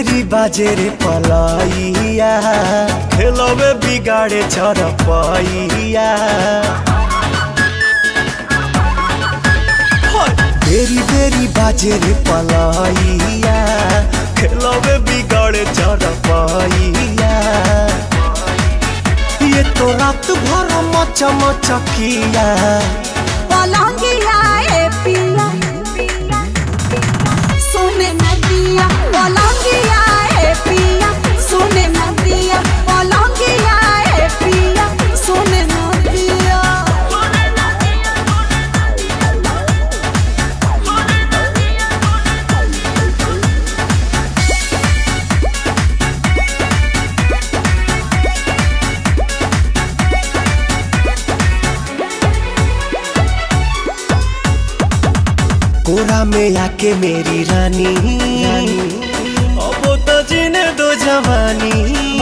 बेरी बाजे रे पलाइया, खेलवे बिगाड़े चरपैया। बेरी बेरी बाजे रे पलाइया, खेलवे बिगाड़े चरपैया। ये तो रात भर मचा मचकिया पलंगिया ए पिया सोने नदिया, पलंगिया ए पिया सोने नदिया, पलंगिया ए पिया सोने नदिया। कोरा में आके मेरी रानी, अब तो जीने दो जवानी।